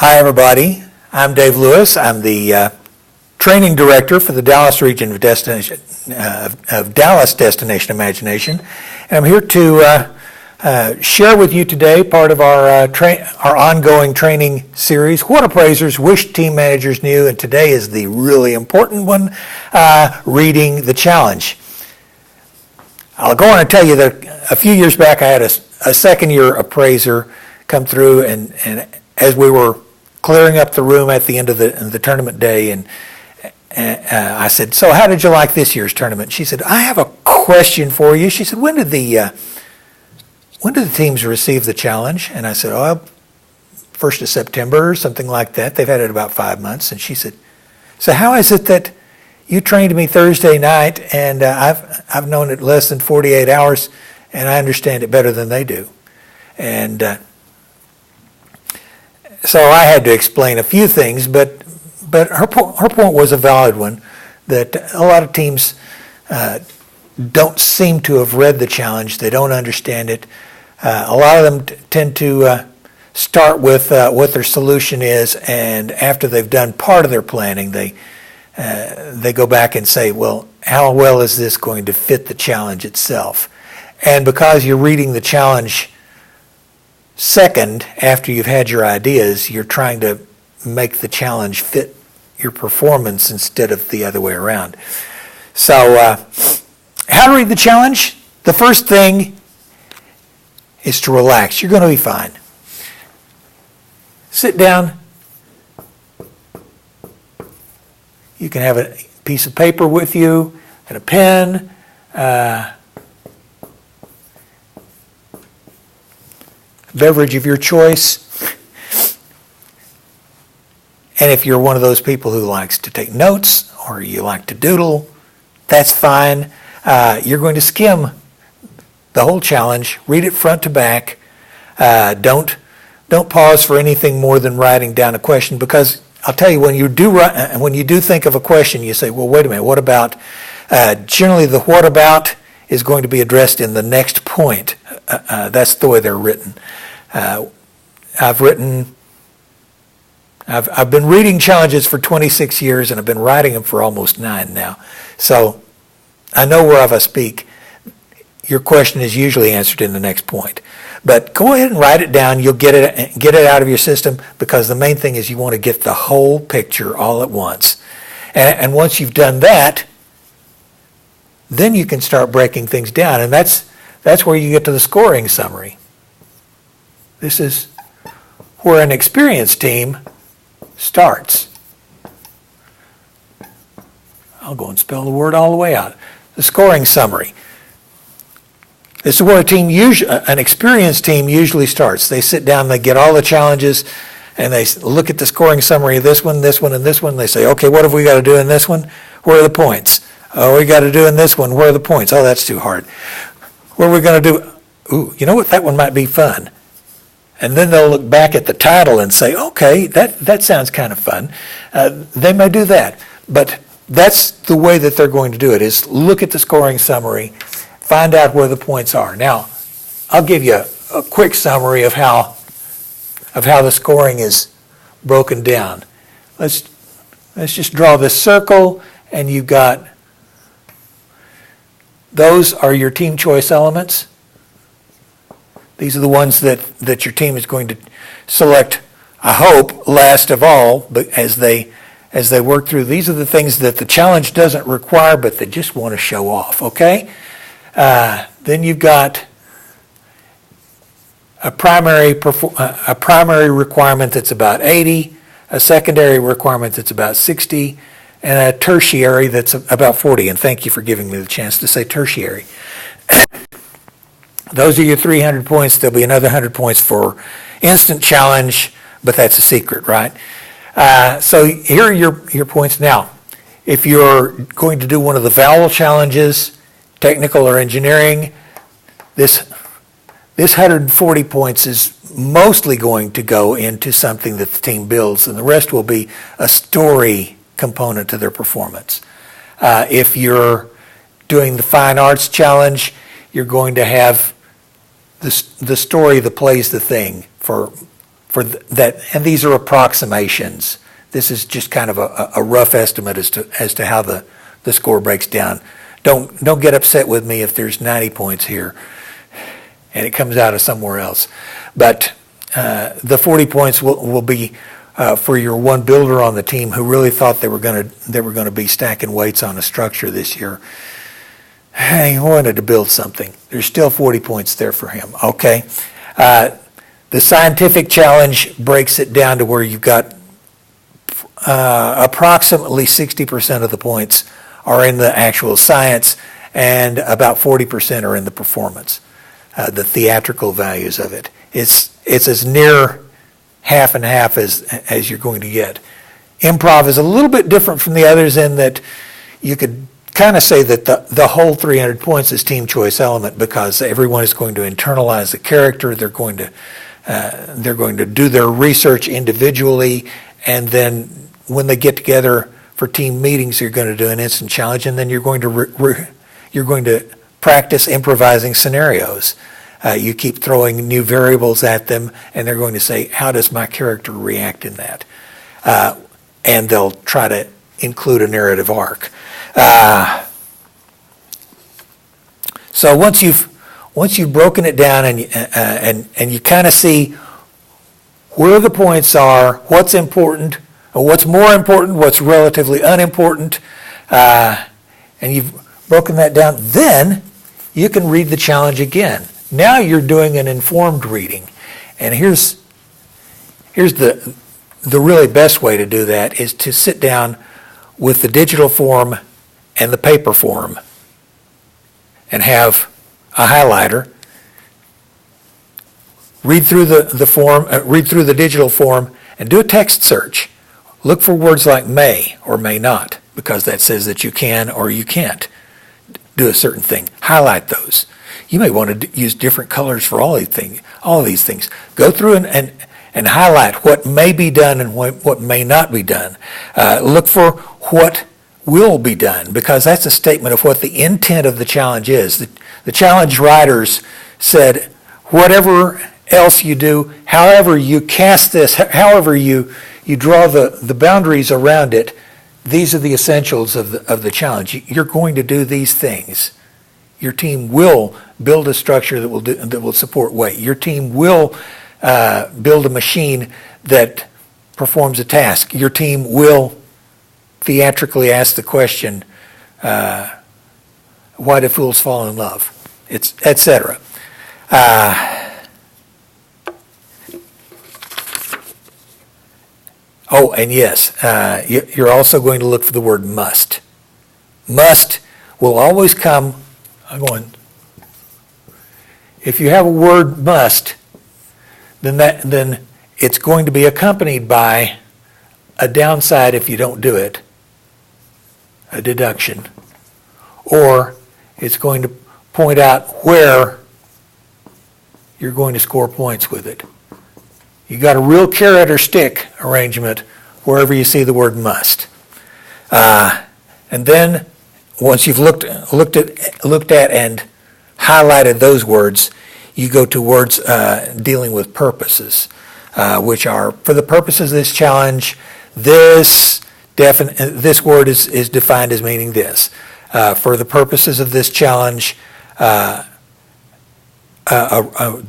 Hi, everybody. I'm Dave Lewis. I'm the training director for the Dallas region of Dallas Destination Imagination, and I'm here to share with you today part of our ongoing training series, What Appraisers Wish Team Managers Knew, and today is the really important one, reading the challenge. I'll go on and tell you that a few years back I had a second-year appraiser come through, and as we were clearing up the room at the end of the tournament day, and I said, "So how did you like this year's tournament?" She said, "I have a question for you." She said, when did the teams receive the challenge?" And I said, "Oh, 1st of September or something like that. They've had it about 5 months." And she said, "So how is it that you trained me Thursday night and I've known it less than 48 hours and I understand it better than they do?" And so I had to explain a few things, but her point was a valid one, that a lot of teams don't seem to have read the challenge. They don't understand it. A lot of them tend to start with what their solution is, and after they've done part of their planning, they go back and say, well, how well is this going to fit the challenge itself? And because you're reading the challenge second after you've had your ideas, you're trying to make the challenge fit your performance instead of the other way around. So how to read the challenge? The first thing is to relax. You're going to be fine. Sit down. You can have a piece of paper with you and a pen. Beverage of your choice. And if you're one of those people who likes to take notes or you like to doodle, that's fine. You're going to skim the whole challenge, read it front to back. Don't pause for anything more than writing down a question, because I'll tell you, when you do think of a question, you say, well, wait a minute, what about? Generally, the what about is going to be addressed in the next point. That's the way they're written. I've been reading challenges for 26 years, and I've been writing them for almost 9 now. So I know whereof I speak. Your question is usually answered in the next point. But go ahead and write it down. You'll get it out of your system, because the main thing is you want to get the whole picture all at once. And once you've done that, then you can start breaking things down. And that's where you get to the scoring summary. This is where an experienced team starts. I'll go and spell the word all the way out. The scoring summary. This is where an experienced team usually starts. They sit down, they get all the challenges, and they look at the scoring summary of this one, and this one. They say, okay, what have we got to do in this one? Where are the points? Oh, we got to do in this one. Where are the points? Oh, that's too hard. What are we going to do? Ooh, you know what? That one might be fun. And then they'll look back at the title and say, okay, that sounds kind of fun. They may do that. But that's the way that they're going to do it, is look at the scoring summary, find out where the points are. Now, I'll give you a quick summary of how the scoring is broken down. Let's just draw this circle, and you've got, those are your team choice elements. These are the ones that your team is going to select, I hope, last of all, but as they work through. These are the things that the challenge doesn't require, but they just want to show off, okay? Then you've got a primary requirement that's about 80, a secondary requirement that's about 60, and a tertiary that's about 40. And thank you for giving me the chance to say tertiary. Those are your 300 points. There'll be another 100 points for instant challenge, but that's a secret, right? So here are your points. Now, if you're going to do one of the vowel challenges, technical or engineering, this 140 points is mostly going to go into something that the team builds, and the rest will be a story component to their performance. If you're doing the fine arts challenge, you're going to have the story that plays the thing for that, and these are approximations. This is just kind of a rough estimate as to how the score breaks down. Don't get upset with me if there's 90 points here and it comes out of somewhere else. But the 40 points will be for your one builder on the team who really thought they were going to be stacking weights on a structure this year. He wanted to build something. There's still 40 points there for him. Okay. The scientific challenge breaks it down to where you've got approximately 60% of the points are in the actual science, and about 40% are in the performance, the theatrical values of it. It's as near half and half as you're going to get. Improv is a little bit different from the others in that you could kind of say that the whole 300 points is team choice element, because everyone is going to internalize the character. They're going to do their research individually, and then when they get together for team meetings, you're going to do an instant challenge, and then you're going to practice improvising scenarios. You keep throwing new variables at them, and they're going to say, how does my character react in that? And they'll try to include a narrative arc. So once you've broken it down and you kind of see where the points are, what's important, or what's more important, what's relatively unimportant, and you've broken that down, then you can read the challenge again. Now you're doing an informed reading. And here's the really best way to do that is to sit down with the digital form and the paper form and have a highlighter, read through the form, read through the digital form, and do a text search. Look for words like may or may not, because that says that you can or you can't do a certain thing. Highlight those. You may want to use different colors for all these things. Go through and highlight what may be done and what may not be done. Look for what will be done, because that's a statement of what the intent of the challenge is. The challenge writers said, whatever else you do, however you cast this, however you draw the boundaries around it, these are the essentials of the challenge. You're going to do these things. Your team will build a structure that will support weight. Your team will build a machine that performs a task. Your team will theatrically ask the question, why do fools fall in love? It's etc. Oh, and yes, you're also going to look for the word must. Must will always come, if you have a word must, then it's going to be accompanied by a downside if you don't do it, a deduction, or it's going to point out where you're going to score points with it. You got a real carrot or stick arrangement wherever you see the word must. And then once you've looked at and highlighted those words, you go to words dealing with purposes, which are, for the purposes of this challenge, this word is defined as meaning this. For the purposes of this challenge, the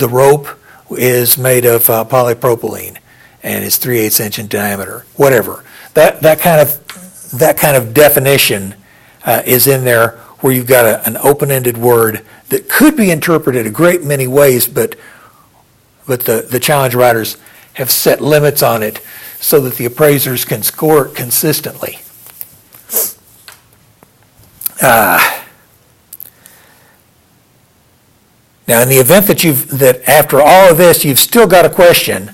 rope is made of polypropylene and is 3/8 inch in diameter. Whatever. That kind of definition is in there, where you've got an open-ended word that could be interpreted a great many ways, but the challenge writers have set limits on it so that the appraisers can score it consistently. Now, in the event that after all of this you've still got a question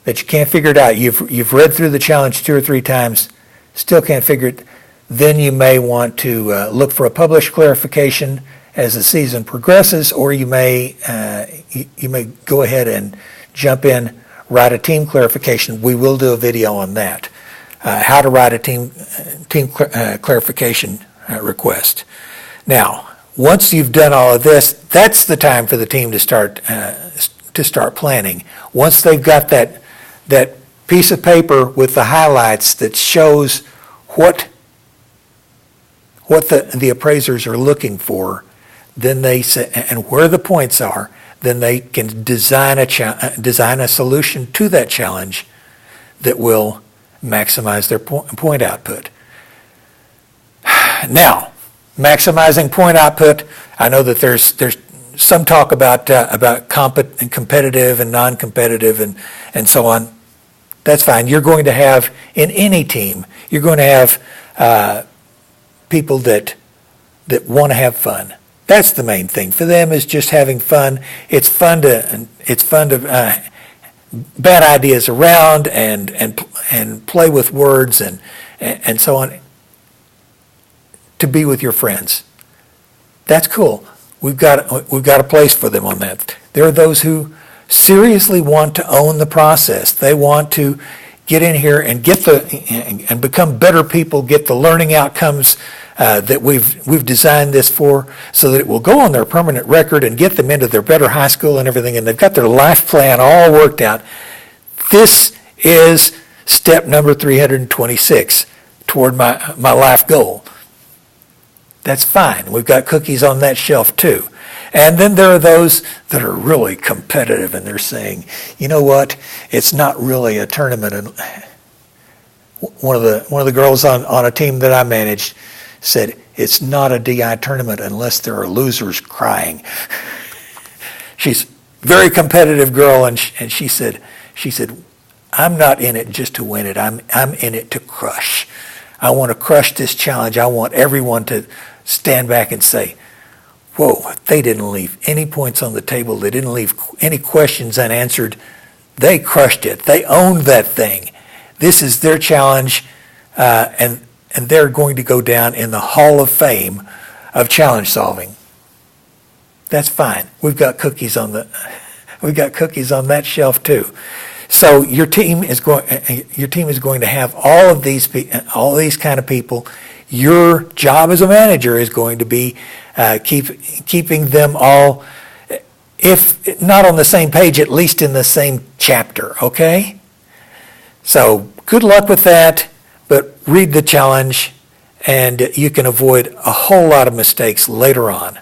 that you can't figure it out, you've read through the challenge 2 or 3 times, still can't figure it, then you may want to look for a published clarification as the season progresses, or you may go ahead and jump in, write a team clarification. We will do a video on that, how to write a team clarification request. Now, once you've done all of this, that's the time for the team to start to start planning. Once they've got that piece of paper with the highlights that shows what the appraisers are looking for, then they say, and where the points are, then they can design a solution to that challenge that will maximize their point output. Now, maximizing point output, I know that there's some talk about competitive and non-competitive and so on. That's fine. You're going to have, in any team, you're going to have people that want to have fun. That's the main thing. For them is just having fun. It's fun to bat ideas around and play with words and so on. To be with your friends. That's cool. We've got a place for them on that. There are those who seriously want to own the process. They want to get in here and and become better people, get the learning outcomes that we've designed this for, so that it will go on their permanent record and get them into their better high school and everything, and they've got their life plan all worked out. This is step number 326 toward my life goal. That's fine. We've got cookies on that shelf too. And then there are those that are really competitive, and they're saying, you know what, it's not really a tournament. And one of the girls on a team that I managed said, it's not a DI tournament unless there are losers crying. She's a very competitive girl, and she said, I'm not in it just to win it. I'm in it to crush. I want to crush this challenge. I want everyone to stand back and say, whoa, they didn't leave any points on the table. They didn't leave any questions unanswered. They crushed it. They owned that thing. This is their challenge, and they're going to go down in the Hall of Fame of challenge solving. That's fine. We've got cookies on that shelf too. So your team is going to have all of these kind of people. Your job as a manager is going to be keeping them all, if not on the same page, at least in the same chapter, okay? So good luck with that, but read the challenge and you can avoid a whole lot of mistakes later on.